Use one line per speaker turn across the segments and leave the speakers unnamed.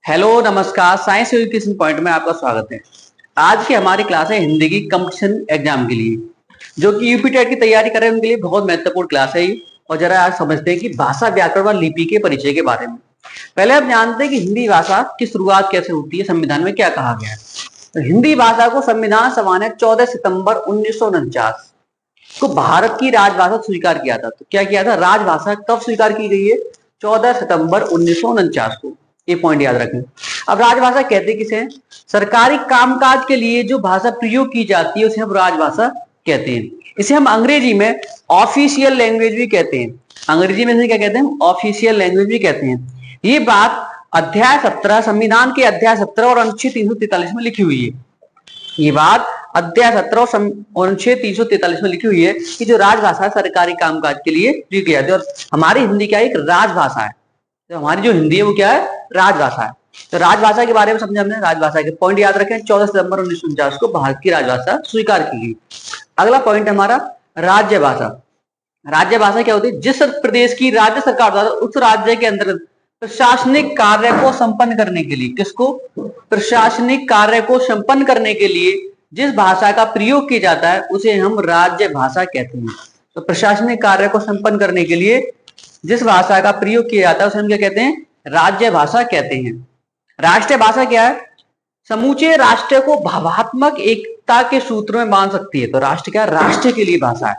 Hello नमस्कार, science education point में आपका स्वागत है। आज की हमारी क्लास है हिंदी की कंपटीशन एग्जाम के लिए, जो कि यूपी टेट की तैयारी कर रहे हैं उनके लिए बहुत महत्वपूर्ण क्लास है ये। और जरा आज समझते हैं कि भाषा, व्याकरण और लिपि के परिचय के बारे में। पहले हम जानते हैं कि हिंदी भाषा की शुरुआत कैसे होती है, संविधान में क्या कहा गया है। तो हिंदी भाषा को संविधान सभा ने 14 सितंबर 1949 को भारत की राजभाषा स्वीकार किया था। तो क्या किया था, राजभाषा कब स्वीकार की गई है? 14 सितंबर 1949 को। ये पॉइंट याद रखें। अब राजभाषा कहते किसे हैं? सरकारी कामकाज के लिए जो भाषा प्रयोग की जाती है उसे हम राजभाषा कहते हैं। इसे हम अंग्रेजी में ऑफिशियल लैंग्वेज भी कहते हैं। अंग्रेजी में से क्या कहते हैं? ऑफिशियल लैंग्वेज भी कहते हैं। ये बात अध्याय 17 संविधान के अध्याय 17 और अनुच्छेद 343 में लिखी हुई है। ये बात अध्याय 17 और अनुच्छेद 343 में लिखी हुई है कि जो राजभाषा सरकारी कामकाज के लिए प्रयोग की जाती है। और हमारी हिंदी क्या है? एक राजभाषा है। तो हमारी जो हिंदी है वो क्या है? राजभाषा है। तो राजभाषा के बारे में समझे हमने। राजभाषा के पॉइंट याद रखें। 14 सितंबर 1949 को भारत की राजभाषा स्वीकार की गई। अगला पॉइंट हमारा राज्य भाषा। राज्य भाषा क्या होती है? जिस प्रदेश की राज्य सरकार द्वारा उस राज्य के अंतर्गत प्रशासनिक कार्य को संपन्न करने के लिए, किसको? प्रशासनिक कार्य को संपन्न करने के लिए जिस भाषा का प्रयोग किया जाता है उसे हम राज्य भाषा कहते हैं। तो प्रशासनिक कार्य को संपन्न करने के लिए जिस भाषा का प्रयोग किया जाता है उसे हम क्या कहते हैं? राज्य भाषा कहते हैं। राष्ट्रीय भाषा क्या है? समूचे राष्ट्र को भावात्मक एकता के सूत्र में बांध सकती है। तो राष्ट्र क्या है? राष्ट्र के लिए भाषा है।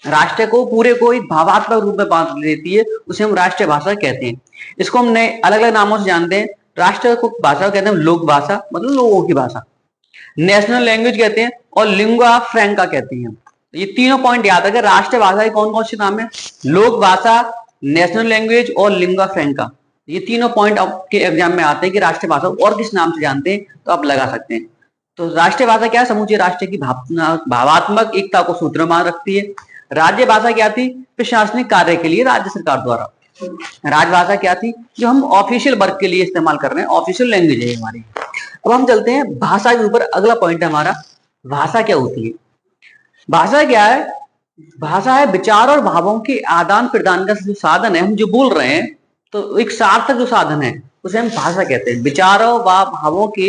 राष्ट्र को पूरे को एक भावात्मक रूप में बांध देती है, उसे हम राष्ट्रीय भाषा कहते हैं। इसको हम नए अलग अलग नामों से जानते हैं। राष्ट्र को भाषा कहते हैं लोक भाषा, मतलब लोगों की भाषा। नेशनल लैंग्वेज कहते हैं और लिंगुआ फ्रैंका कहते हैं। ये तीनों पॉइंट याद रखें। राष्ट्रीय भाषा के कौन कौन से नाम है? लोक भाषा, नेशनल लैंग्वेज और लिंगुआ फ्रैंका। ये तीनों पॉइंट आपके एग्जाम में आते हैं कि राष्ट्रीय भाषा और किस नाम से जानते हैं तो आप लगा सकते हैं। तो राष्ट्रीय भाषा क्या है? समूचे राष्ट्र की भावात्मक एकता को सूत्र में बांध रखती है। राज्य भाषा क्या थी? प्रशासनिक कार्य के लिए राज्य सरकार द्वारा। राजभाषा क्या थी? जो हम ऑफिशियल वर्क के लिए इस्तेमाल कर रहे हैं, ऑफिशियल लैंग्वेज है हमारी। अब हम चलते हैं भाषा के ऊपर। अगला पॉइंट है हमारा भाषा क्या होती है। भाषा क्या है? भाषा है विचार और भावों के आदान प्रदान का जो साधन है। हम जो बोल रहे हैं तो एक सार्थक जो साधन है उसे हम भाषा कहते हैं। विचारों व भावों के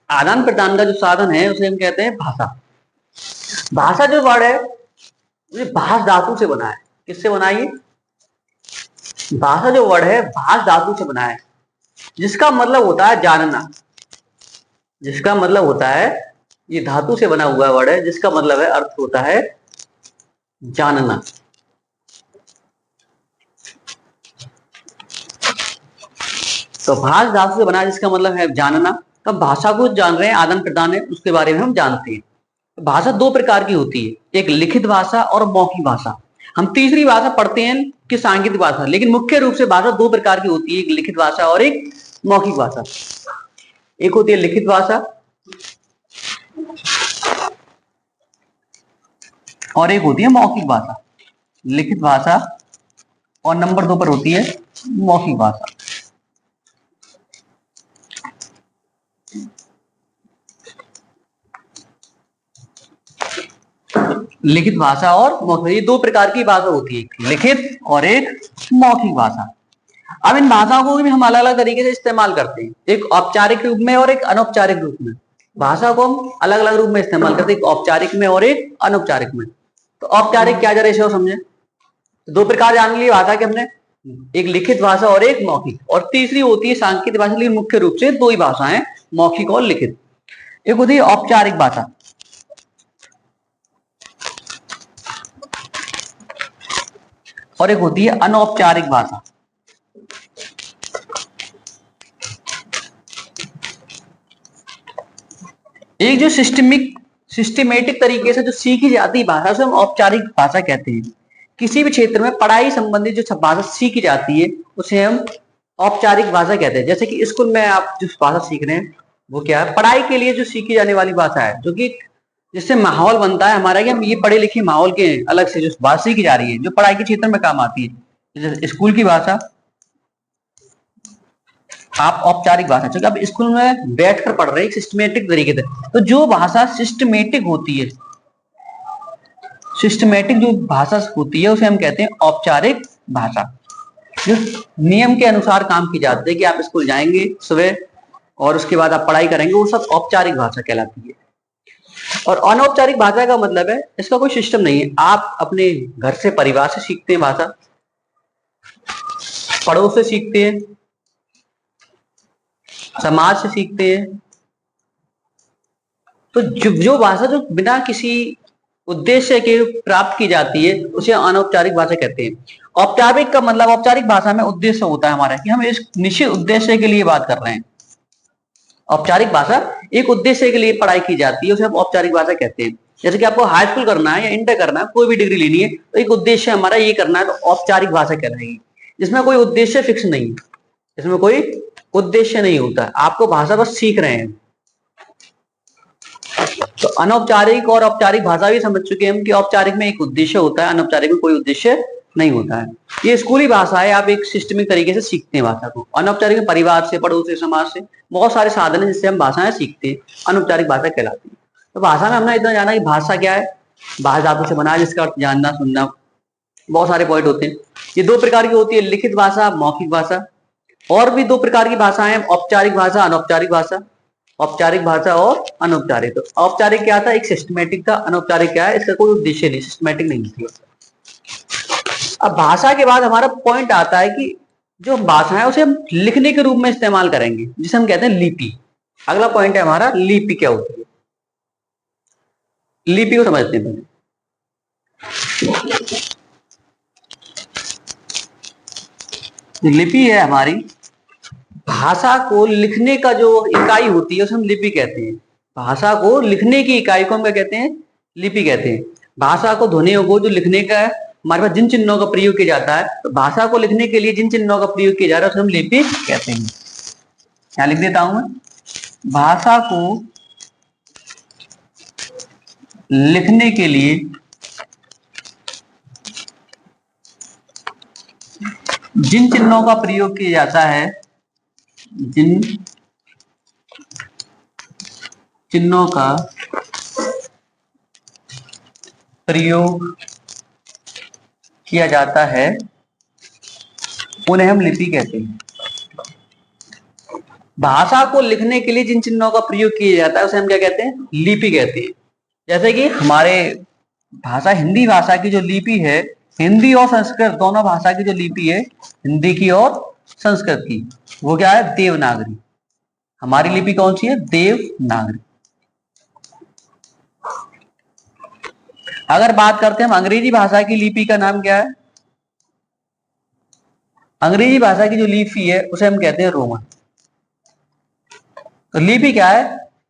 आदान प्रदान का जो साधन है उसे हम कहते हैं भाषा। भाषा जो वर्ड है ये भाष धातु से बना है। किससे बना है? भाषा जो वर्ड है भाष धातु से बना है, जिसका मतलब होता है जानना। जिसका मतलब होता है, ये धातु से बना हुआ वर्ड है जिसका मतलब है, अर्थ होता है जानना। तो भाष धातु से बना है जिसका मतलब है जानना। अब भाषा को जान रहे हैं, आदान प्रदान है उसके बारे में हम जानते हैं। भाषा दो प्रकार की होती है, एक लिखित भाषा और मौखिक भाषा। हम तीसरी भाषा पढ़ते हैं कि सांकेतिक भाषा, लेकिन मुख्य रूप से भाषा दो प्रकार की होती है, एक लिखित भाषा और एक मौखिक भाषा। एक होती है लिखित भाषा और एक होती है मौखिक भाषा। लिखित भाषा और नंबर 2 पर होती है मौखिक भाषा। लिखित भाषा और मौखिक, ये दो प्रकार की भाषा होती है, एक लिखित और एक मौखिक भाषा। अब इन भाषाओं को भी हम अलग अलग तरीके से इस्तेमाल करते हैं, एक औपचारिक रूप में और एक अनौपचारिक रूप में। भाषा को हम अलग अलग रूप में इस्तेमाल करते हैं, एक औपचारिक में और एक अनौपचारिक में। तो औपचारिक क्या जरा इसे समझे। तो दो प्रकार जान ली भाषा के हमने, एक लिखित भाषा और एक मौखिक, और तीसरी होती है सांकेतिक भाषा। लेकिन मुख्य रूप से दो ही भाषाएं, मौखिक और लिखित। एक होती है औपचारिक भाषा और एक होती है अनौपचारिक भाषा। एक जो सिस्टमेटिक तरीके से जो सीखी जाती भाषा उसे हम औपचारिक भाषा कहते हैं। किसी भी क्षेत्र में पढ़ाई संबंधित जो भाषा सीखी जाती है उसे हम औपचारिक भाषा कहते हैं। जैसे कि स्कूल में आप जो भाषा सीख रहे हैं वो क्या है? पढ़ाई के लिए जो सीखी जाने वाली भाषा है, जो कि जिससे माहौल बनता है हमारा कि हम ये पढ़े लिखे माहौल के अलग से जो भाषा सीखी जा रही है, जो पढ़ाई के क्षेत्र में काम आती है। जैसे स्कूल की भाषा आप औपचारिक भाषा, क्योंकि आप स्कूल में बैठकर पढ़ रहे हैं सिस्टमेटिक तरीके से। तो जो भाषा सिस्टमेटिक होती है, सिस्टमेटिक जो भाषा होती है उसे हम कहते हैं औपचारिक भाषा। जो नियम के अनुसार काम की जाती है कि आप स्कूल जाएंगे, सुबह और उसके बाद आप पढ़ाई करेंगे, वो सब औपचारिक भाषा कहलाती है। और अनौपचारिक भाषा का मतलब है इसका कोई सिस्टम नहीं है, आप अपने घर से परिवार से सीखते हैं भाषा, पड़ोस से सीखते हैं, समाज से सीखते हैं। तो जो भाषा जो बिना किसी उद्देश्य के प्राप्त की जाती है उसे अनौपचारिक भाषा कहते हैं। औपचारिक का मतलब, औपचारिक भाषा में उद्देश्य होता है हमारा कि हम इस निश्चित उद्देश्य के लिए बात कर रहे हैं। औपचारिक भाषा एक उद्देश्य के लिए पढ़ाई की जाती है, उसे हम औपचारिक भाषा कहते हैं। जैसे कि आपको हाई स्कूल करना है या इंटर करना है, कोई भी डिग्री लेनी है, तो एक उद्देश्य हमारा ये करना है, तो औपचारिक भाषा कहलाएगी। जिसमें कोई उद्देश्य फिक्स नहीं, इसमें कोई उद्देश्य नहीं होता, आपको भाषा बस सीख रहे हैं। तो अनौपचारिक और औपचारिक भाषा भी समझ चुके हैं हम कि औपचारिक में एक उद्देश्य होता है, अनौपचारिक में कोई उद्देश्य नहीं होता है। ये स्कूली भाषा है, आप एक सिस्टमिक तरीके से सीखते हैं भाषा को। अनौपचारिक में परिवार से, पड़ोस से, समाज से, बहुत सारे साधन है जिससे हम भाषाएं सीखते हैं, अनौपचारिक भाषा कहलाती है। तो भाषा में हमने इतना जाना कि भाषा क्या है, भाषा धातु से बना है जिसका अर्थ जानना, सुनना, बहुत सारे पॉइंट होते हैं। ये दो प्रकार की होती है, लिखित भाषा, मौखिक भाषा। और भी दो प्रकार की भाषाएं, औपचारिक भाषा, अनौपचारिक भाषा। औपचारिक भाषा और अनौपचारिक। तो औपचारिक क्या था, एक सिस्टमेटिक था। अनौपचारिक क्या है, इसका कोई उद्देश्य नहीं, सिस्टमेटिक नहीं थी। अब भाषा के बाद हमारा पॉइंट आता है कि जो भाषा है उसे हम लिखने के रूप में इस्तेमाल करेंगे, जिसे हम कहते हैं लिपि। अगला पॉइंट है हमारा, लिपि क्या होती है। लिपि को समझते हैं पहले। लिपि है हमारी भाषा को लिखने का जो इकाई होती है उसे हम लिपि कहते हैं। भाषा को लिखने की इकाई को हम क्या कहते हैं, लिपि कहते हैं। भाषा को, ध्वनियों को जो लिखने का है, हमारे पास जिन चिन्हों का प्रयोग किया जाता है, तो भाषा को लिखने के लिए जिन चिन्हों का प्रयोग किया जा रहा है उसे हम लिपि कहते हैं। क्या लिख देता हूं मैं, भाषा को लिखने के लिए जिन चिन्हों का प्रयोग किया जाता है, जिन चिन्हों का प्रयोग किया जाता है उन्हें हम लिपि कहते हैं। भाषा को लिखने के लिए जिन चिन्हों का प्रयोग किया जाता है उसे हम क्या कहते हैं, लिपि कहते हैं। जैसे कि हमारे भाषा, हिंदी भाषा की जो लिपि है, हिंदी और संस्कृत दोनों भाषा की जो लिपि है, हिंदी की और संस्कृत की, वो क्या है, देवनागरी। हमारी लिपि कौन सी है, देवनागरी। अगर बात करते हैं हम अंग्रेजी भाषा की लिपि का नाम क्या है, अंग्रेजी भाषा की जो लिपि है उसे हम कहते हैं रोमन। तो लिपि क्या है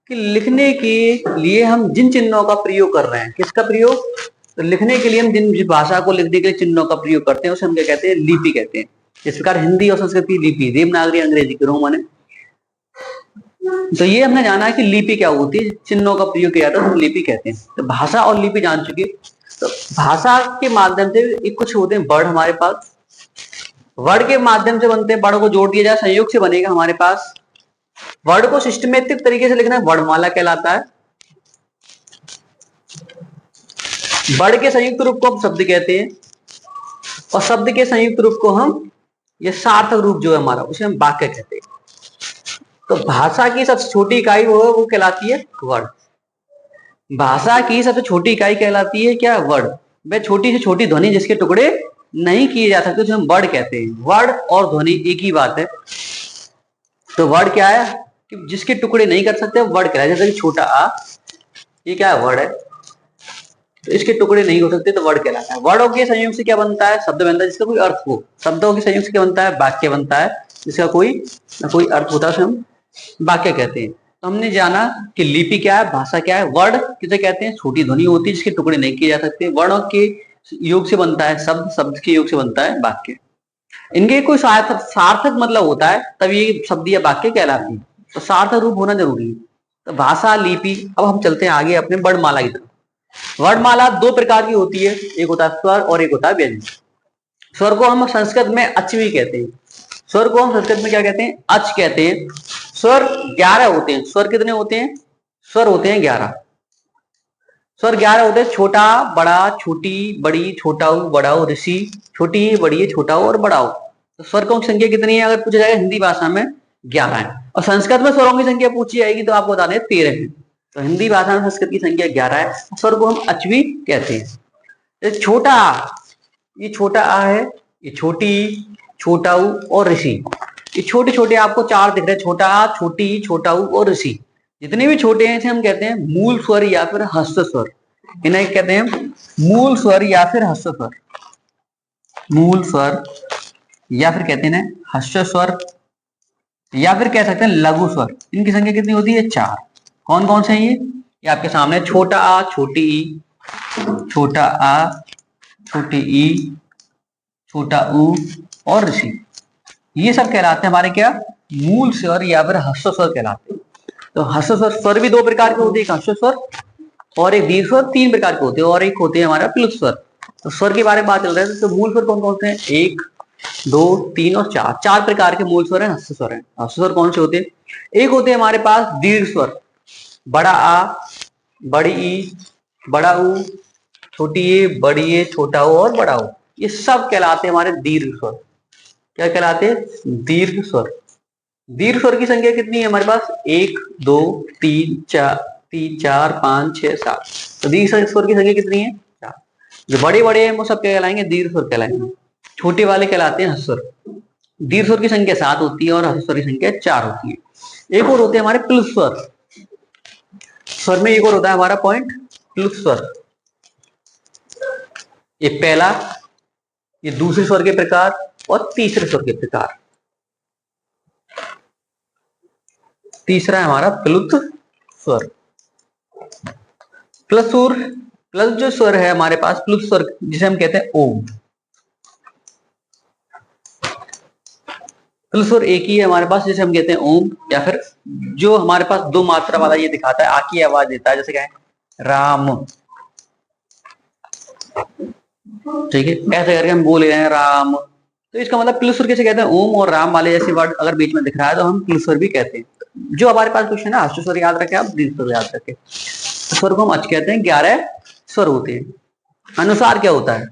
कि लिखने के लिए हम जिन चिन्हों का प्रयोग कर रहे हैं, किसका प्रयोग, तो लिखने के लिए हम जिन भाषा को लिखने के लिए चिन्हों का प्रयोग करते हैं उसे हम क्या कहते हैं, लिपि कहते हैं। इस प्रकार हिंदी और संस्कृत की लिपि देवनागरी, अंग्रेजी की रोमन है। तो ये हमने जाना है कि लिपि क्या होती है, चिन्हों का प्रयोग किया जाता है, हम लिपि कहते हैं। तो भाषा और लिपि जान चुके। तो भाषा के माध्यम से कुछ होते हैं वर्ड हमारे पास, वर्ड के माध्यम से बनते हैं, वर्ड को जोड़ दिया जाए, संयोग से बनेगा हमारे पास। वर्ड को सिस्टमेटिक तरीके से लिखना वर्णमाला कहलाता है। वर्ड के संयुक्त रूप को हम शब्द कहते हैं, और शब्द के संयुक्त रूप को हम, ये सार्थक रूप जो है हमारा, उसे हम वाक्य कहते हैं। तो भाषा की सबसे छोटी इकाई वो कहलाती है वर्ड। भाषा की सबसे छोटी इकाई कहलाती है क्या, वर्ड। वह छोटी से छोटी ध्वनि जिसके टुकड़े नहीं किए जा सकते उसे हम वर्ड कहते हैं। वर्ड और ध्वनि एक ही बात है। तो वर्ड क्या है कि जिसके टुकड़े नहीं कर सकते वर्ड कहलाता है। जैसे कि छोटा आ, ये क्या है, वर्ड है, तो इसके टुकड़े नहीं हो सकते तो वर्ड कहलाता है। वर्डों के संयोग से क्या बनता है, शब्द बनता है जिसका कोई अर्थ हो। शब्दों के संयोग से क्या बनता है, वाक्य बनता है जिसका कोई ना कोई अर्थ होता है, उसे हम वाक्य कहते हैं। तो हमने जाना कि लिपि क्या है, भाषा क्या है। वर्ड किसे कहते हैं, छोटी ध्वनि होती है जिसके टुकड़े नहीं किए जा सकते। वर्णों के योग से बनता है शब्द, शब्द के योग से बनता है वाक्य। इनके कोई सार्थक मतलब होता है तब ये शब्द या वाक्य कहलाती है। तो सार्थक रूप होना जरूरी है। तो भाषा, लिपि। अब हम चलते हैं आगे अपने वर्णमाला की तरफ। वर्णमाला दो प्रकार की होती है, एक होता है स्वर और एक होता है व्यंजन। स्वर को हम संस्कृत में अच भी कहते हैं। स्वर को हम संस्कृत में क्या कहते हैं, अच कहते हैं। स्वर 11 होते हैं। स्वर कितने होते हैं, स्वर होते हैं 11। स्वर 11 होते हैं, छोटा, बड़ा, छोटी, बड़ी, छोटाऊ, बड़ाऊ, ऋषि, छोटी, बड़ी, छोटाऊ और बड़ाऊ। तो स्वर की संख्या कितनी है अगर पूछा जाएगा हिंदी भाषा में, 11 है। और संस्कृत में स्वरों की संख्या पूछी जाएगी तो आपको बताने 13 है। तो हिंदी भाषा में संस्कृत की संख्या 11 है। स्वर को हम अचवी कहते हैं। छोटा आ, ये छोटा आ है, ये छोटी ई, छोटा ऊ और ऋषि। ये छोटे छोटे आपको चार दिख रहे हैं, छोटा आ, छोटी ई, छोटा ऊ और ऋषि। जितने भी छोटे हैं इसे हम कहते हैं मूल स्वर या फिर हस्त स्वर। इन्हें कहते हैं मूल स्वर या फिर हस्त स्वर। मूल स्वर या फिर कहते हैं हस्त स्वर या फिर कह सकते हैं लघु स्वर। इनकी संख्या कितनी होती है? 4। कौन कौन से हैं ये आपके सामने, छोटा आ, छोटी ई, छोटा आ, छोटी ई, छोटा ऊ और ऋषि। ये सब कहलाते हैं हमारे क्या? मूल स्वर या फिर हस्त स्वर कहलाते हैं। तो हस्त स्वर भी दो प्रकार के होते हैं, एक हस्त स्वर और एक दीर्घ स्वर। 3 प्रकार के होते हैं और एक होते हैं हमारा प्लुत स्वर। तो स्वर के बारे में बात चल रहा है। तो मूल स्वर कौन कौन से हैं? 1, 2, 3 और 4। 4 प्रकार के मूल स्वर हैं, हस्त स्वर हैं। हस्त स्वर कौन से होते हैं? एक होते हैं हमारे पास दीर्घ स्वर, बड़ा आ, बड़ी ई, बड़ा ऊ, छोटी ए, बड़ी ए, छोटा ओ और बड़ा ओ। ये सब कहलाते हैं हमारे दीर्घ स्वर। क्या कहलाते हैं? दीर्घ स्वर। दीर्घ स्वर की संख्या कितनी है हमारे पास? 1, 2, 3, 4, 5, 6, 7। तो दीर्घ स्वर की संख्या कितनी है? 4। जो बड़े बड़े हैं वो सब क्या कहलाएंगे? दीर्घ स्वर कहलाएंगे। छोटे वाले कहलाते हैं हस्त स्वर। दीर्घ स्वर की संख्या 7 होती है और हस्त स्वर की संख्या 4 होती है। एक और होते हैं हमारे प्लुत स्वर। स्वर में एक और होता है हमारा पॉइंट, प्लुत स्वर। ये पहला, ये दूसरे स्वर के प्रकार और तीसरे स्वर के प्रकार। तीसरा है हमारा प्लुत स्वर। प्लस स्वर, प्लस जो स्वर है हमारे पास प्लुत स्वर, जिसे हम कहते हैं ओम। प्लस स्वर एक ही है हमारे पास, जिसे हम कहते हैं ओम। या फिर जो हमारे पास 2 मात्रा वाला ये दिखाता है, आ की आवाज देता है, जैसे क्या है? राम। ठीक है, ऐसे करके हम बोल रहे हैं राम। तो इसका मतलब प्लस स्वर किसे कहते हैं? ओम। और राम वाले जैसे वर्ड अगर बीच में दिख रहा है तो हम प्लस स्वर भी कहते हैं। जो हमारे पास क्वेश्चन है हस्त स्वर याद रखें, आप दीर्घ स्वर याद रखें। स्वर को हम अच कहते हैं। 11 स्वर होते हैं। अनुसार क्या होता है?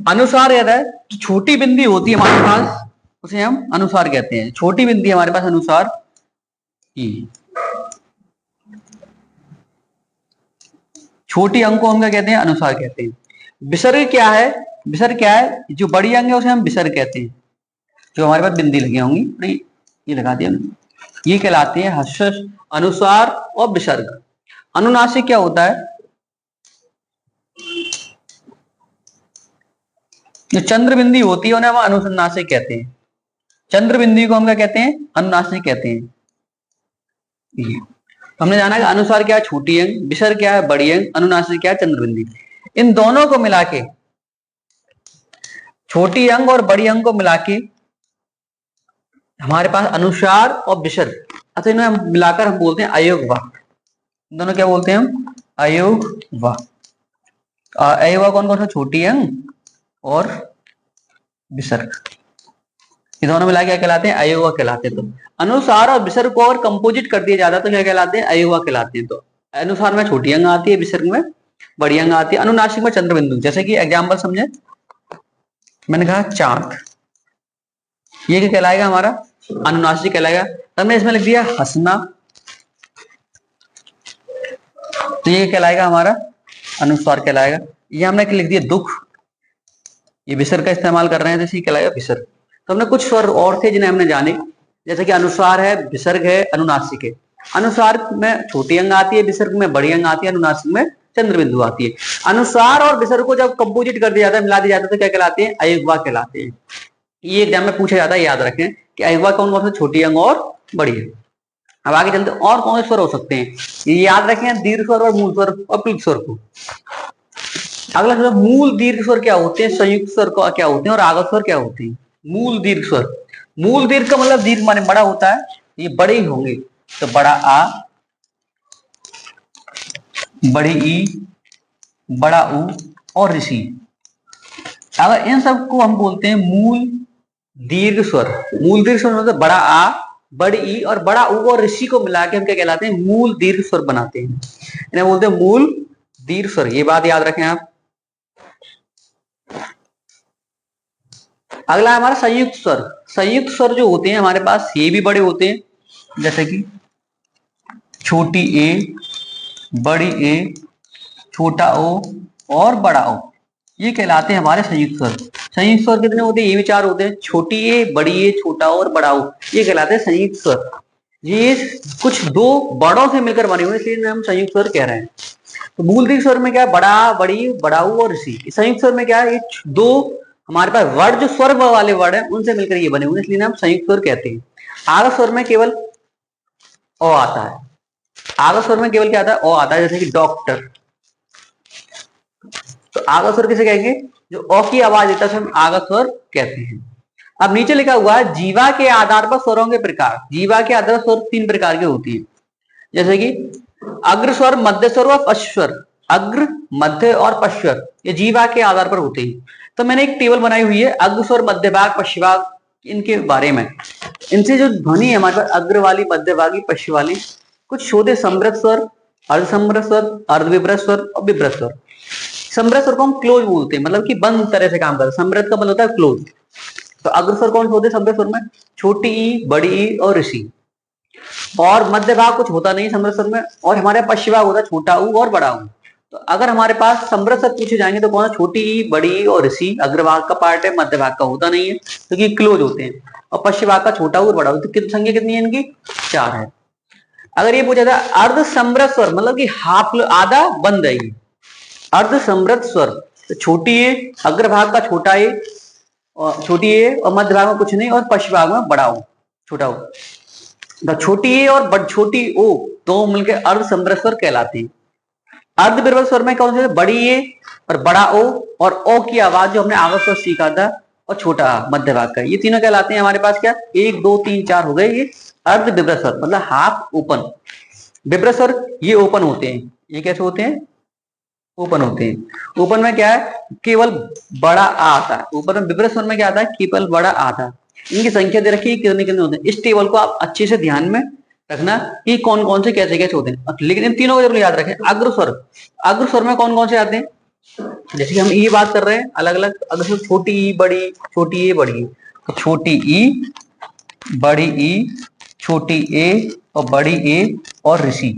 अनुसार यह है कि छोटी बिंदी होती है हमारे पास, उसे हम अनुसार कहते हैं। छोटी बिंदी हमारे पास अनुसार की, छोटी अंक को हम क्या कहते हैं? अनुसार कहते हैं। विसर्ग क्या है? विसर्ग क्या है? जो बड़ी अंग है उसे हम विसर्ग कहते हैं। जो हमारे पास बिंदी लगी होंगी, ये लगा दिया, ये कहलाते हैं हस्त, अनुसार और विसर्ग। अनुनासिक क्या होता है? जो चंद्र बिंदी होती है उन्हें हम अनुनासिक कहते हैं। चंद्र बिंदी को हम क्या कहते हैं? अनुनासिक कहते हैं। हमने जाना कि अनुसार क्या है? छोटी अंक, विसर्ग क्या है? बड़ी अंक, अनुनासिक क्या है? चंद्र बिंदी। इन दोनों को मिला के, छोटी अंक और बड़ी अंक को मिला के हमारे पास अनुसार और विसर्ग, अच्छा इन्हें हम मिलाकर हम बोलते हैं अयोग वाक्। दोनों क्या बोलते हैं हम? अयोग वाक्। अयोग वाक् कौन कौन सा? छोटी अंक और विसर्ग, ये दोनों मिला क्या कहलाते हैं? अयोग वाक् कहलाते हैं। तो अनुसार और विसर्ग को अगर कंपोजिट कर दिया जाता है तो क्या कहलाते हैं? अयोग वाक् कहलाते हैं। तो अनुसार में छोटी अंक आती है, विसर्ग में बड़ी अंक आती है, अनुनासिक में चंद्र बिंदु। जैसे कि एग्जाम्पल समझे, मैंने कहा चांद, ये क्या कहलाएगा? हमारा अनुनासिक कहलाएगा। हमने इसमें लिख दिया हंसना, तो ये कहलाएगा हमारा अनुस्वार कहलाएगा। ये हमने लिख दिया दुख, ये विसर्ग का इस्तेमाल कर रहे हैं, तो ये कहलाएगा विसर्ग। तो हमने कुछ स्वर और थे जिन्हें हमने जाने, जैसे कि अनुस्वार है, विसर्ग है, अनुनासिक है। अनुस्वार में छोटी अंग आती है, विसर्ग में बड़ी अंग आती है, अनुनासिक में चंद्र बिंदु आती है। अनुस्वार और विसर्ग को जब कंपोजिट कर दिया जाता है, मिला दिया जाता है, तो क्या कहलाते हैं? अयोग वाक् कहलाते हैं। ये एग्जाम में पूछा जाता है, याद रखें कि अयोग वाक् कौन कौन से? छोटी अंग और बड़ी अंग। अब आगे चलते और कौन से स्वर हो सकते हैं, ये याद रखें, दीर्घ स्वर और मूल स्वर और प्लुत स्वर को। अगला स्वर मूल दीर्घ स्वर क्या होते हैं, संयुक्त स्वर क्या होते हैं और आगम स्वर क्या होते हैं? मूल दीर्घ स्वर, मूल दीर्घ का मतलब दीर्घ माने बड़ा होता है, ये बड़े ही होंगे। तो बड़ा आ, बड़ी ई, बड़ा ऊ और ऋषि। अगर इन सबको हम बोलते हैं मूल दीर्घ स्वर। मूल दीर्घ स्वर मतलब बड़ा आ, बड़ी ई और बड़ा ऊ और ऋषि को मिला के हम क्या कहलाते हैं? मूल दीर्घ स्वर बनाते हैं, इन्हें बोलते हैं मूल दीर्घ स्वर। ये बात याद रखें आप। अगला है हमारा संयुक्त स्वर। संयुक्त स्वर जो होते हैं हमारे पास ये भी बड़े होते हैं, जैसे कि छोटी ए, बड़ी ए, छोटा ओ और बड़ा ओ, ये कहलाते हैं हमारे संयुक्त स्वर। संयुक्त स्वर कितने होते हैं? ये भी चार होते हैं, छोटी ए, बड़ी ए, छोटा ओ और बड़ा ओ, ये कहलाते हैं संयुक्त स्वर। ये कुछ दो बड़ों से मिलकर बने हुए, इसलिए हम संयुक्त स्वर कह रहे हैं। तो मूलधिक स्वर में क्या है? बड़ा, बड़ी, बड़ाऊ और ऋषि। संयुक्त स्वर में क्या है? ये दो हमारे पास वर्ड जो स्वर वाले वर्ड है उनसे मिलकर ये बने हुए, इसलिए हम संयुक्त स्वर कहते हैं। आगम स्वर में केवल ओ आता है। आगम स्वर में केवल क्या आता है? ओ आता है, जैसे कि डॉक्टर। तो आगम स्वर किसे कहेंगे? जो ओ की आवाज देता है हम आगम स्वर कहते हैं। अब नीचे लिखा हुआ है जीवा के आधार पर स्वरों के प्रकार। जीवा के आधार पर स्वर तीन प्रकार के होती है, जैसे कि अग्र स्वर, मध्य स्वर और पश्च स्वर। अग्र, मध्य और पश्च स्वर ये जीवा के आधार पर होते हैं। तो मैंने एक टेबल बनाई हुई है अग्र स्वर, मध्य भाग, पश्च भाग, इनके बारे में। इनसे जो ध्वनि है हमारे पास अग्र वाली, मध्य भागी, पश्च वाली, कुछ होते समृद्ध स्वर, अर्ध समृद्ध स्वर, अर्ध विभ्रत स्वर और विभ्रत स्वर। समृद्ध स्वर को हम क्लोज बोलते हैं, मतलब कि बंद तरह से काम करते हैं। समृद्ध का मतलब होता है क्लोज। तो अग्र स्वर कौन से होते हैं समृद्ध स्वर में? छोटी ई, बड़ी ई और ऋषि। और मध्य भाग कुछ होता नहीं समृद्ध स्वर में, और हमारे पश्च भाग होता है छोटा ऊ और बड़ा ऊ। तो अगर हमारे पास समृद्ध स्वर पूछे जाएंगे तो कौन है? छोटी ई, बड़ी ई और ऋषि अग्रभाग का पार्ट है, मध्य भाग का होता नहीं है क्योंकि तो क्लोज होते हैं। और पश्च भाग का छोटा ऊ और बड़ा ऊ। तो संख्या कितनी है इनकी? चार है। अगर ये पूछा जाए अर्ध समृद्ध स्वर, मतलब कि हाफ, आधा बंद है ये अर्ध समृद्ध स्वर, तो छोटी ए, अग्रभाग का छोटा ए और छोटी ए और मध्य भाग में कुछ नहीं, और पश्च भाग में बड़ा ओ, छोटा ओ। तो छोटी ए और छोटी ओ दो मिलकर अर्ध समृद्ध स्वर कहलाते हैं। अर्ध विभ्रत स्वर में कौन से? बड़ी ए और बड़ा ओ, और ओ की आवाज जो हमने आगम स्वर सीखा था, और छोटा मध्य भाग का, ये तीनों कहलाते हैं हमारे पास क्या? एक, दो, तीन, चार हो गए ये अर्ध विभ्रत स्वर, मतलब हाफ ओपन। विभ्रत स्वर ये ओपन होते हैं। ये कैसे होते हैं? ओपन होते हैं। ओपन में क्या है? केवल बड़ा आ आता है। ओपन में विभ्रत स्वर में क्या आता है? केवल बड़ा आ आता है। इनकी संख्या दे रखी है कितने कितने होते हैं। इस टेबल को आप अच्छे से ध्यान में रखना कि कौन कौन से कैसे कैसे होते हैं, लेकिन इन तीनों को जरूर याद रखें। अग्र स्वर, अग्र स्वर में कौन कौन से आते हैं? जैसे कि हम ये बात कर रहे हैं अलग अलग अग्र स्वर, छोटी ई, बड़ी, छोटी ए, बड़ी। तो छोटी ई, बड़ी ई, छोटी ए और बड़ी ए और ऋषि,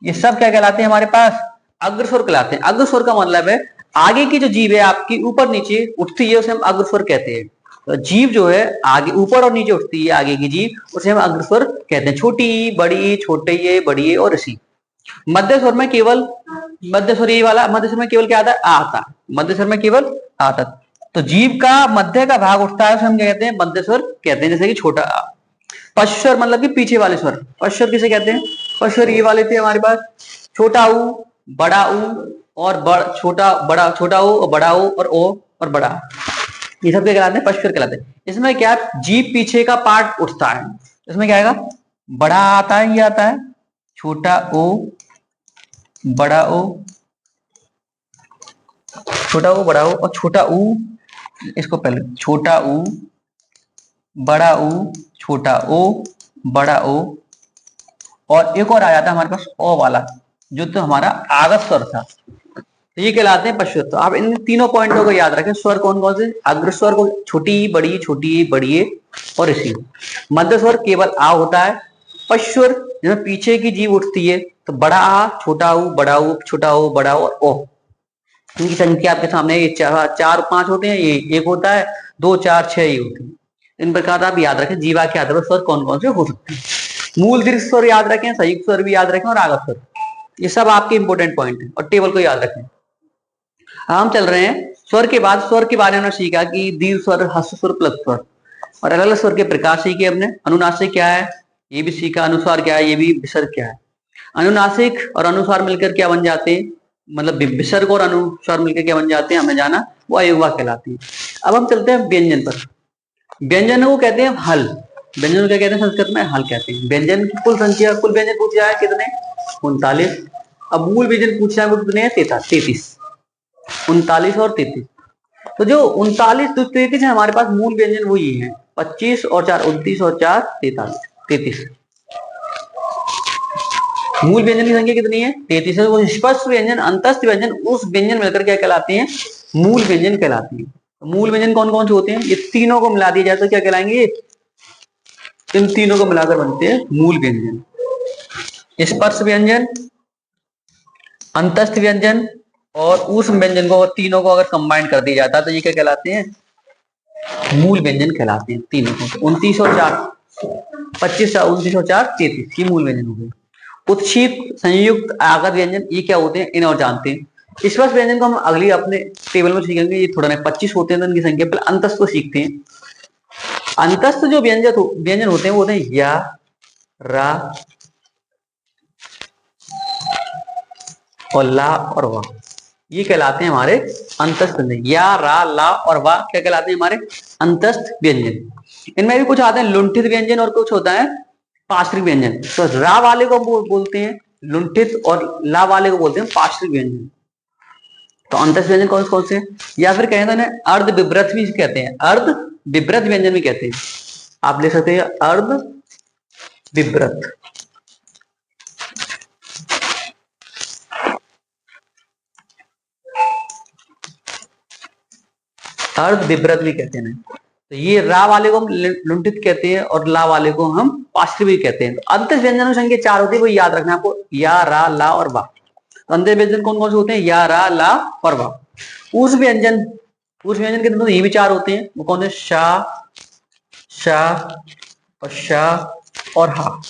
ये सब क्या कहलाते हैं हमारे पास? अग्रस्वर कहलाते हैं। अग्रस्वर का मतलब है आगे की जो जीभ है आपकी ऊपर नीचे उठती है, उसे हम अग्रस्वर कहते हैं। तो जीभ जो है आगे ऊपर और नीचे उठती है, आगे की जीभ, उसे हम अग्रस्वर कहते हैं। छोटी, बड़ी, छोटे ये, बड़ी और ऋषि। मध्य स्वर में केवल, मध्य स्वर ये वाला मध्य स्वर में केवल क्या आता है? आ आता। मध्य स्वर में केवल आता। तो जीभ का मध्य का भाग उठता है, उसे हम क्या कहते हैं? मध्य स्वर कहते हैं, जैसे कि छोटा आ। पश्च स्वर मतलब कि पीछे वाले स्वर। पश्च स्वर किसे कहते हैं? पश्च स्वर ये वाले थे हमारे पास, छोटा ऊ, बड़ा ऊ और छोटा बड़ा, छोटा ऊ और बड़ा ऊ और ओ और बड़ा, ये सब क्या कहलाते हैं? पश्च स्वर कहलाते हैं। इसमें क्या जीभ पीछे का पार्ट उठता है, इसमें क्या आएगा? बड़ा आता है, ये आता है छोटा ओ, बड़ा ओ, छोटा ओ, बड़ा ओ और छोटा ऊ। इसको पहले छोटा ऊ, बड़ा ऊ, छोटा ओ, बड़ा ओ, और एक और आ जाता है हमारे पास ओ वाला, जो तो हमारा आगम स्वर था। तो ये कहलाते हैं पश्च स्वर। तो आप इन तीनों पॉइंटों को याद रखें। स्वर कौन कौन से? अग्र स्वर को छोटी, बड़ी, बड़ी और ऋषि। मध्य स्वर केवल आ होता है। पश्च स्वर जिसमें पीछे की जीभ उठती है, तो बड़ा आ, छोटा ऊ, बड़ा ऊ, छोटा ऊ, बड़ा ऊ और ओ। इनकी संख्या आपके सामने ये चार पांच होते हैं, ये एक होता है, दो, चार, छह ये होते हैं। इन प्रकार आप याद रखें जीवा के आधार पर स्वर कौन कौन से हो सकते हैं। मूल दीर्घ स्वर याद रखें, संयुक्त स्वर भी याद रखें और आगम स्वर, ये सब आपके इंपोर्टेंट पॉइंट है, और टेबल को याद रखें। हम चल रहे हैं स्वर के बाद। स्वर के बारे में सीखा कि दीर्घ स्वर, ह्रस्व स्वर, प्लग स्वर, और अलग अलग स्वर के प्रकार सीखे हमने। अनुनासिक क्या है ये भी सीखा, अनुस्वार क्या है ये भी, विसर्ग क्या है। अनुनासिक और अनुस्वार मिलकर क्या बन जाते हैं, मतलब विसर्ग और अनुस्वार मिलकर क्या बन जाते हैं, हमें जाना, वो अयोगवाक कहलाती है। अब हम चलते हैं व्यंजन पर। व्यंजन को कहते हैं हल। व्यंजन को क्या कहते हैं? संस्कृत में हल कहते हैं। व्यंजन की कुल संख्या, कुल व्यंजन पूछ जाए कितने? 39। अब मूल व्यंजन पूछ जाए वो कितने हैं? 33। 39 और 33। तो जो 39 तो 33 है हमारे पास मूल व्यंजन वो ये है। 25 और 4 29 और 4 33। मूल व्यंजन की संख्या कितनी है? 33 है। वो स्पष्ट व्यंजन, अंतस्थ व्यंजन, उस व्यंजन मिलकर क्या कहलाते हैं? मूल व्यंजन कहलाते हैं। मूल व्यंजन कौन कौन से होते हैं? ये तीनों को मिला दिया जाए तो क्या कहलाएंगे ये? इन तीनों को मिलाकर बनते हैं मूल व्यंजन। स्पर्श व्यंजन, अंतस्थ व्यंजन और ऊष्म व्यंजन को, तीनों को अगर कंबाइन कर दिया जाता है तो ये क्या कहलाते हैं? मूल व्यंजन कहलाते हैं तीनों को। 29 और 4, 25, 29 और 4 33 ये मूल व्यंजन हो गए। उत्क्षिप्त, संयुक्त, आगत व्यंजन ये क्या होते हैं? इन्हें और जानते हैं। स्पर्श व्यंजन को हम अगली अपने टेबल में सीखेंगे, ये थोड़ा नहीं 25 होते हैं तो इनकी संख्या। पहले अंतस्थ को सीखते हैं। अंतस्थ जो व्यंजन होते हैं वो होते हैं या, रा और ला और वा, ये कहलाते हैं हमारे अंतस्थ व्यंजन। या, रा, ला और वा क्या कहलाते हैं? हमारे अंतस्थ व्यंजन। इनमें भी कुछ आते हैं लुंठित व्यंजन और कुछ होता है पार्श्विक व्यंजन। तो रा वाले को बोलते हैं लुंठित और ला वाले को बोलते हैं पार्श्विक व्यंजन। तो अंतस्थ व्यंजन कौन कौन से? या फिर कहें तो अर्ध विव्रत भी कहते हैं, अर्ध विव्रत व्यंजन भी कहते हैं। आप ले सकते हैं अर्ध विव्रत। अर्ध विव्रत भी कहते हैं। तो ये रा वाले को हम लुंठित कहते हैं और ला वाले को हम पार्श्विक भी कहते हैं। तो अंतस्थ व्यंजन संख्या 4 होती है, वो याद रखना आपको, या, रा, ला और वा। तो अंतस्थ व्यंजन कौन कौन से होते हैं? या, रा, ला और वा। ऊष्म व्यंजन, ऊष्म व्यंजन के तो ये भी 4 होते हैं, वो कौन है? शा, शा और शा और हा।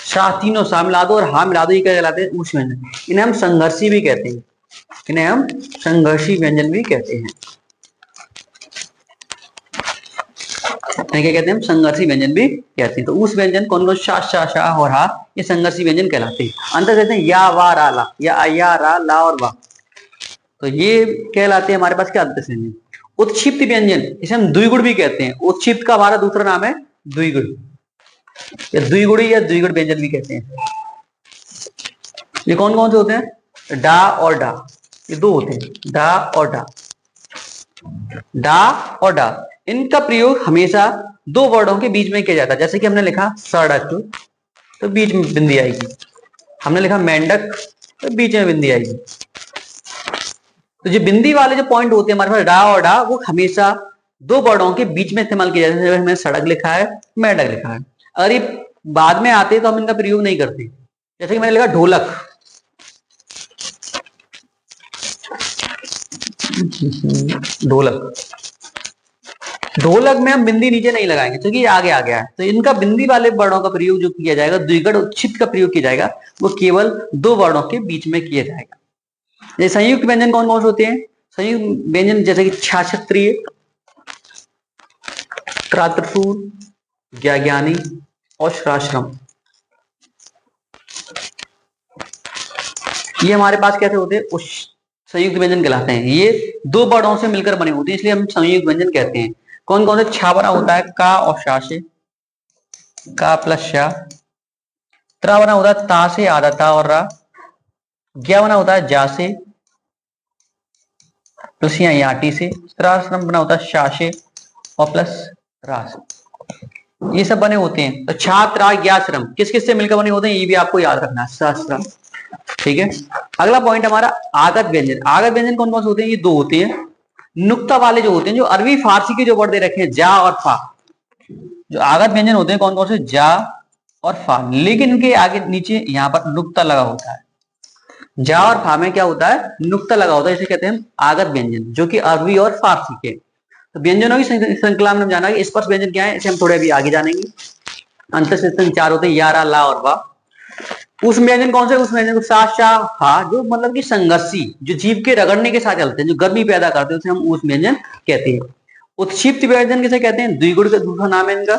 शा, तीनों शा मिला दो और हा मिला दो, ये क्या कहलाते हैं? ऊष्म व्यंजन। इन्हें हम संघर्षी भी कहते हैं, इन्हें हम संघर्षी व्यंजन भी कहते हैं। क्या कहते हैं? हम संघर्षी व्यंजन भी कहते हैं। तो उस व्यंजन कौन कौन? शा, शा, शा और हा, ये संघर्षी व्यंजन कहलाते हैं। अंतर कहते हैं या, वा, रा, ला, या, रा, ला और वा। तो ये कहलाते हैं हमारे पास क्या? अंतस्थ व्यंजन। उत्क्षिप्त व्यंजन, इसे हम द्विगुण भी कहते हैं। उत्क्षिप्त का हमारा दूसरा नाम है द्विगुण, या द्विगुणी या द्विगुण व्यंजन भी कहते हैं। ये कौन कौन से होते हैं? डा और डा, ये दो होते हैं, डा और डा, डा और डा। इनका प्रयोग हमेशा दो वर्डों के बीच में किया जाता है। जैसे कि हमने लिखा सड़क तो बीच में बिंदी आएगी, हमने लिखा मेंढक तो बीच में बिंदी आएगी। तो जो बिंदी वाले जो पॉइंट होते हैं हमारे पास डा और डा, वो हमेशा दो वर्डों के बीच में इस्तेमाल किया जाता है। हमने सड़क लिखा है, मेंढक लिखा है। अगर ये बाद में आते तो हम इनका प्रयोग नहीं करते। जैसे कि मैंने लिखा ढोलक, ढोलक, ढोलक में हम बिंदी नीचे नहीं लगाएंगे क्योंकि ये आगे आ गया है। तो इनका बिंदी वाले वर्णों का प्रयोग जो किया जाएगा, द्विगुण उच्छित का प्रयोग किया जाएगा, वो केवल दो वर्णों के बीच में किया जाएगा। ये संयुक्त व्यंजन कौन कौन से होते हैं? संयुक्त व्यंजन जैसे कि क्षात्रिय, त्रात्रसूर, ज्ञानी और श्राश्रम, ये हमारे पास कैसे होते हैं? संयुक्त व्यंजन कहलाते हैं। ये दो वर्णों से मिलकर बने होते हैं, इसलिए हम संयुक्त व्यंजन कहते हैं। कौन कौन से? छा बना होता है का और शा से, का प्लस शा। त्रा बना होता है ता से, आधा ता और रा। ज्ञा बना होता है जा से प्लस या टी से। श्राश्रम बना होता है शा से और प्लस रा से। ये सब बने होते हैं। तो छा, त्रा, ज्ञा, श्रम किस किस से मिलकर बने होते हैं, ये भी आपको याद रखना है, शास्त्र। ठीक है। अगला पॉइंट हमारा आगत व्यंजन। आगत व्यंजन कौन कौन से होते हैं? ये दो होते हैं। नुक्ता वाले जो होते हैं, जो अरबी फारसी के जो वर्ड दे रखे हैं जा और फा, जो आगत व्यंजन होते हैं कौन कौन से? जा और फा, लेकिन इनके आगे नीचे यहाँ पर नुक्ता लगा होता है। जा और फा में क्या होता है? नुक्ता लगा होता है, इसे कहते हैं आगत व्यंजन, जो कि अरबी और फारसी के। तो व्यंजनों की श्रृंखला में हम जाना कि स्पर्श व्यंजन क्या है, इसे हम थोड़े अभी आगे जानेंगे। अंतः चार होते हैं, या, रा, ला और वा। उस व्यंजन कौन से? उस व्यंजन को सा, शा, हा, जो मतलब कि संघर्षी, जो जीव के रगड़ने के साथ चलते हैं, जो गर्मी पैदा करते हैं, उसे हम उस व्यंजन कहते हैं। उत्क्षिप्त व्यंजन किसे कहते हैं? द्विगुण का दूसरा नाम है इनका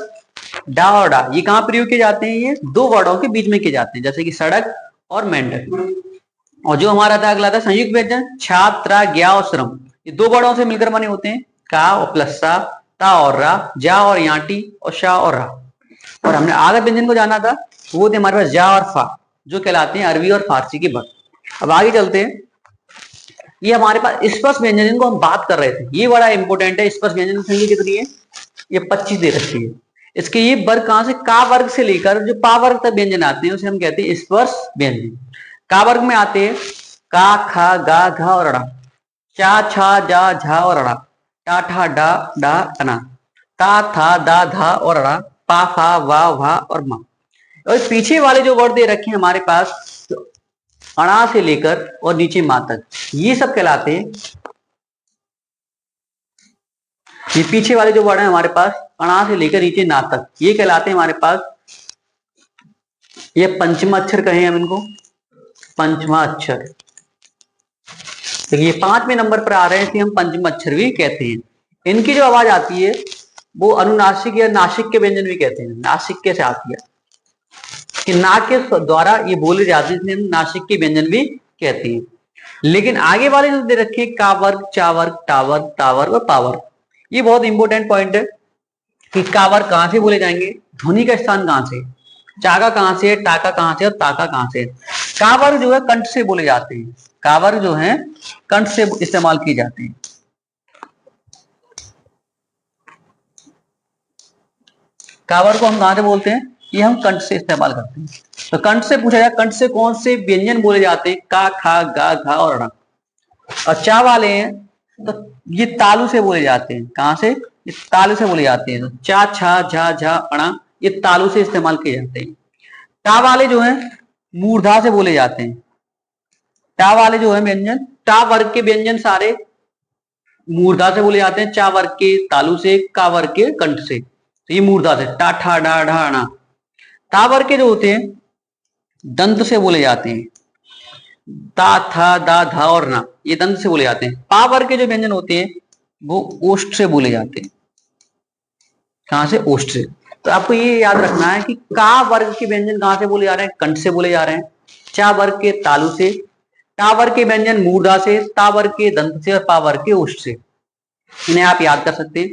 डा और डा। ये कहां प्रयोग किए जाते हैं? ये दो वर्डों के बीच में किए जाते हैं, जैसे कि सड़क और मेंढक। और जो हमारा था अगला था संयुक्त व्यंजन, छा, त्रा, ज्ञा और श्रम, ये दो वर्डों से मिलकर बने होते हैं, का और प्लस सा, ता और रा, जा और याटी और शा और रा। और हमने आगत व्यंजन को जाना था, वो थे हमारे पास जा और फा, जो कहलाते हैं अरबी और फारसी के वर्ड। अब आगे चलते हैं। ये हमारे पास स्पर्श व्यंजन, जिनको हम बात कर रहे थे, ये बड़ा इंपॉर्टेंट है। स्पर्श व्यंजन की संख्या कितनी है? ये 25 दे रखी है। इसके ये वर्ग कहां से? का वर्ग से लेकर जो पा वर्ग तक व्यंजन आते हैं, उसे हम कहते हैं स्पर्श व्यंजन। का वर्ग में आते हैं का, खा, गा, घा और अड़ा, चा, छा, जा, झा और अड़ा, टा ठा डा डा अना, ता था दा धा और अड़ा, पा फा वा भा और मा। और पीछे वाले जो वर्ड दे रखे हैं हमारे पास, तो अणा से लेकर और नीचे मा तक, ये सब कहलाते हैं, ये पीछे वाले जो वर्ड है हमारे पास अणा से लेकर नीचे ना तक, ये कहलाते हैं हमारे पास, ये पंचमा अक्षर कहें हम इनको, पंचमा अक्षर। देखिए 5वें नंबर पर आ रहे हैं, इसे हम पंचम अक्षर भी कहते हैं। इनकी जो आवाज आती है वो अनुनासिक या नासिक के व्यंजन भी कहते हैं, नासिक के से आती है कि नाक के द्वारा ये बोले जाते हैं, इसलिए हम नासिक के व्यंजन भी कहते हैं। लेकिन आगे वाले जो दे रखे का वर्ग, चा वर्ग, टा वर्ग, ता वर्ग और पा वर्ग, ये बहुत इंपॉर्टेंट पॉइंट है कि का वर्ग कहां से बोले जाएंगे, ध्वनि का स्थान कहां से, चा का कहां से, टा का कहां से और ता का कहां से। का वर्ग जो है कंठ से बोले जाते हैं, का वर्ग जो है कंठ से इस्तेमाल किए जाते हैं। का वर्ग को हम कहां से बोलते हैं, ये हम कंठ से इस्तेमाल करते हैं। तो कंठ से पूछा जाए, कंठ से कौन से व्यंजन बोले जाते हैं, का, खा, गा, घा और ण। और चा वाले हैं तो ये तालु से बोले जाते हैं, कहां से, ये तालु से बोले जाते हैं। तो चा, छा, झा, झा, अणा, ये तालु से इस्तेमाल किए जाते हैं। टा वाले जो है मूर्धा से बोले जाते हैं। टा वाले जो है व्यंजन, टा वर्ग के व्यंजन सारे मूर्धा से बोले जाते हैं, चा वर्ग के तालु से, का वर्ग के कंठ से। तो ये मूर्धा से, टा ठा डा ढा अणा। ता वर्ग के जो होते हैं दंत से बोले जाते हैं, ता था दा धा और ना, ये दंत से बोले जाते हैं। पा वर्ग के जो व्यंजन होते हैं वो ओष्ठ से बोले जाते हैं, कहां से, ओष्ठ से। तो आपको ये याद रखना है कि का वर्ग के व्यंजन कहां से बोले जा रहे हैं, कंठ से बोले जा रहे हैं, चा वर्ग के तालु से, टा वर्ग के व्यंजन मूर्धा से, ता वर्ग के दंत से और पा वर्ग के ओष्ठ से। इन्हें आप याद कर सकते हैं।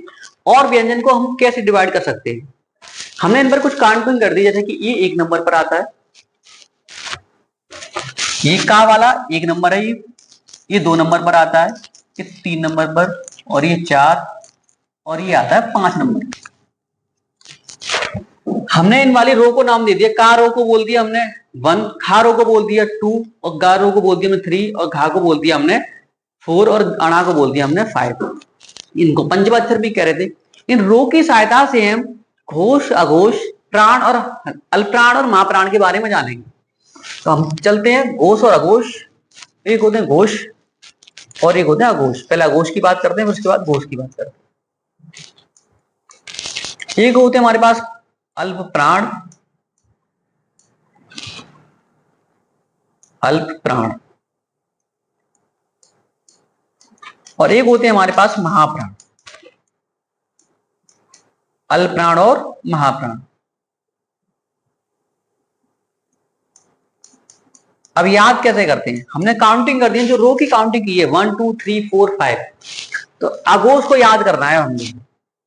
और व्यंजन को हम कैसे डिवाइड कर सकते हैं, हमने इन पर कुछ काउंटिंग कर दी, जैसे कि ये 1 नंबर पर आता है, ये का वाला 1 नंबर है, ये 2 नंबर पर आता है, ये 3 नंबर पर, और ये 4, और ये आता है 5 नंबर। हमने इन वाली रो को नाम दे दिया, का रो को बोल दिया हमने 1, खा रो को बोल दिया 2, और गा रो को बोल दिया हमने 3, और घा को बोल दिया हमने 4, और अणा को बोल दिया हमने 5। इनको पंचमाक्षर भी कह रहे थे। इन रो की सहायता से हम घोष, अघोष, प्राण और अल्पप्राण और महाप्राण के बारे में जानेंगे। तो हम चलते हैं घोष और अघोष। एक होते हैं घोष और एक होते हैं अघोष। पहले अघोष की बात करते हैं, उसके बाद घोष की बात करते हैं। एक होते हैं हमारे पास अल्प प्राण, अल्प प्राण, और एक होते हैं हमारे पास महाप्राण, अल्प प्राण और महाप्राण। अब याद कैसे करते हैं, हमने काउंटिंग कर दी, जो रो की काउंटिंग की है 1 2 3 4 5। तो अघोष को याद करना है हमने।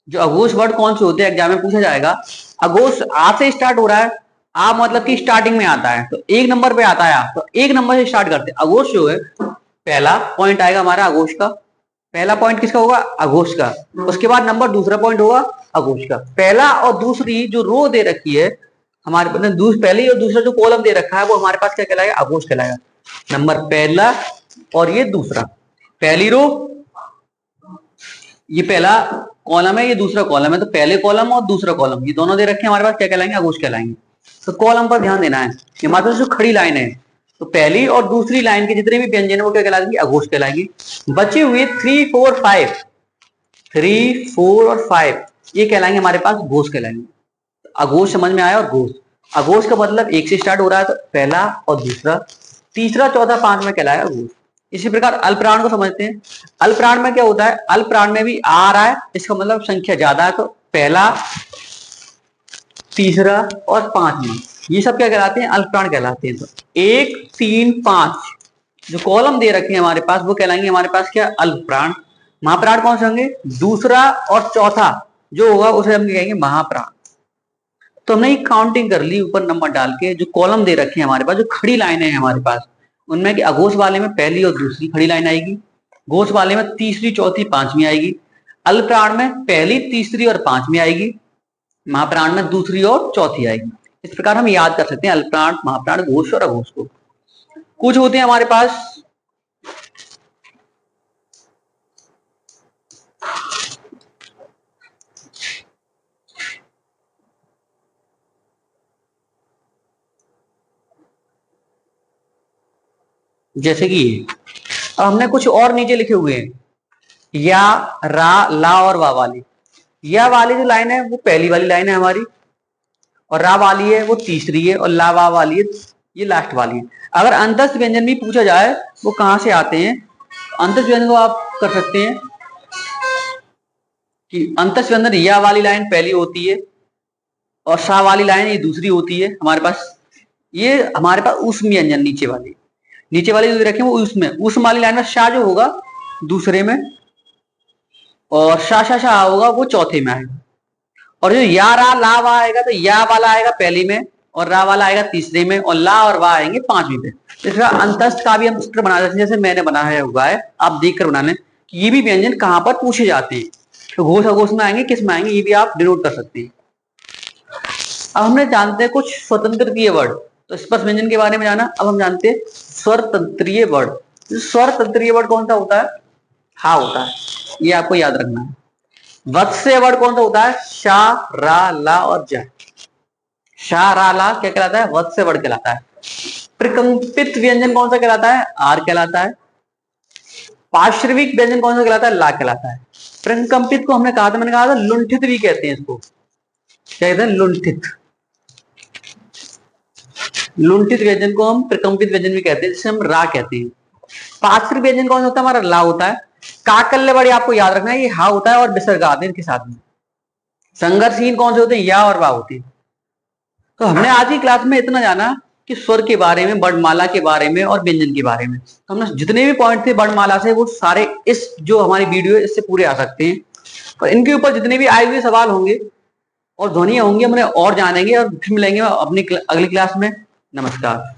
जो अघोष वर्ड कौन से होते हैं एग्जाम में पूछा जाएगा। अघोष आ से स्टार्ट हो रहा है, आ मतलब कि स्टार्टिंग में आता है, तो 1 नंबर पे आता है आ, तो 1 नंबर से स्टार्ट करते हैं। अघोष जो है पहला पॉइंट आएगा हमारा अघोष का, पहला पॉइंट किसका होगा, अघोष का। उसके बाद नंबर दूसरा पॉइंट होगा अघोष का। पहला और दूसरी जो रो दे रखी है हमारे पास, पहली और दूसरा जो कॉलम दे रखा है वो हमारे पास क्या कहलाएगा, अघोष कहलाएगा। नंबर पहला और ये दूसरा, पहली रो, ये पहला कॉलम है, ये दूसरा कॉलम है, तो पहले कॉलम और दूसरा कॉलम ये दोनों दे रखे हैं हमारे पास, क्या कहलाएंगे, अघोष कहलाएंगे। तो कॉलम पर ध्यान देना है, ये मात्र जो खड़ी लाइन है, तो पहली और दूसरी लाइन के जितने भी व्यंजन है वो क्या कहलाएंगे, अघोष कहलाएंगे। बचे हुए 3 4 5, 3 4 और 5 ये कहलाएंगे हमारे पास घोष कहलाएंगे। अघोष समझ में आया। और घोष, अघोष का मतलब 1 से स्टार्ट हो रहा है, तो पहला और दूसरा, तीसरा चौथा 5 में कहलाएगा घोष। इसी प्रकार अल्पप्राण को समझते हैं। अल्पप्राण में क्या होता है, अल्पप्राण में भी आ रहा है, इसका मतलब संख्या ज्यादा है, तो पहला, तीसरा और 5वां ये सब क्या कहलाते हैं, अल्पप्राण कहलाते हैं। तो 1 3 5 जो कॉलम दे रखे हैं हमारे पास वो कहलाएंगे हमारे पास क्या, अल्पप्राण। महाप्राण कौन से होंगे, दूसरा और चौथा जो होगा उसे हम कहेंगे महाप्राण। तो हमने काउंटिंग कर ली ऊपर नंबर डाल के, जो कॉलम दे रखे हैं हमारे पास, जो खड़ी लाइनें हैं हमारे पास, उनमें कि अघोष वाले में पहली और दूसरी खड़ी लाइन आएगी, घोष वाले में तीसरी चौथी 5वीं आएगी, अल्पप्राण में पहली तीसरी और 5वीं आएगी, महाप्राण में दूसरी और चौथी आएगी। इस प्रकार हम याद कर सकते हैं अल्पप्राण, महाप्राण, घोष और अघोष को। कुछ होते हैं हमारे पास जैसे कि ये। अब हमने कुछ और नीचे लिखे हुए हैं, या, रा, ला और वा वाली। या वाली जो लाइन है वो पहली वाली लाइन है हमारी, और रा वाली है वो तीसरी है, और ला वा वाली है ये लास्ट वाली है। अगर अंतस्थ व्यंजन भी पूछा जाए वो कहां से आते हैं, अंतस्थ व्यंजन को आप कर सकते हैं कि अंतस्थ व्यंजन या वाली लाइन पहली होती है और सा वाली लाइन ये दूसरी होती है हमारे पास। ये हमारे पास उष्म व्यंजन नीचे वाली जो रखें वो उष्म वाली लाइन में शा जो होगा दूसरे में, और शा होगा वो चौथे में आएगा। और जो या रा ला वा आएगा तो या वाला आएगा पहली में, और रा वाला आएगा तीसरे में, और ला और वा आएंगे पांचवी में। इसका अंतस्थ का भी हम चित्र बना सकते हैं, जैसे मैंने बनाया हुआ है, आप देख कर बना लें कि ये भी व्यंजन कहां पर पूछे जाते हैं, तो घोष अघोष में आएंगे, किस में आएंगे, ये भी आप डिनोट कर सकते हैं। अब हमने जानते हैं कुछ स्वतंत्रीय वर्ड, तो स्पर्श व्यंजन के बारे में जाना। अब हम जानते हैं स्वर तंत्रीय वर्ड। स्वर तंत्रीय वर्ड कौन सा होता है, हा होता है, ये आपको याद रखना है। वत्स्य वर्ड कौन सा होता है, शा, रा, ला और जा। शा, रा, ला क्या कहलाता है, वत्स्य वर्ड कहलाता है। प्रकंपित व्यंजन कौन सा कहलाता है, आर कहलाता है। पार्श्विक व्यंजन कौन सा कहलाता है, ला कहलाता है। प्रकंपित को हमने कहा था, मैंने कहा था लुंठित भी कहते हैं इसको, क्या कहते हैं, लुंठित। लुंठित व्यंजन को हम प्रकंपित व्यंजन भी कहते हैं, जिसे हम रा कहते हैं। पार्श्विक व्यंजन कौन सा होता है, हमारा ला होता है। काकल्य वर्ड आपको याद रखना है, ये हा होता है और विसर्ग आते हैं इनके साथ में। संघर्षहीन कौन से होते हैं, या और वा होते हैं। तो हमने आज की क्लास में इतना जाना कि स्वर के बारे में, वर्णमाला के बारे में और व्यंजन के बारे में। तो हमने जितने भी पॉइंट थे वर्णमाला से वो सारे इस जो हमारी वीडियो है इससे पूरे आ सकते हैं, और इनके ऊपर जितने भी आए हुए सवाल होंगे और ध्वनियां होंगी हमने और जानेंगे, और फिर मिलेंगे अपनी अगली क्लास में। नमस्कार।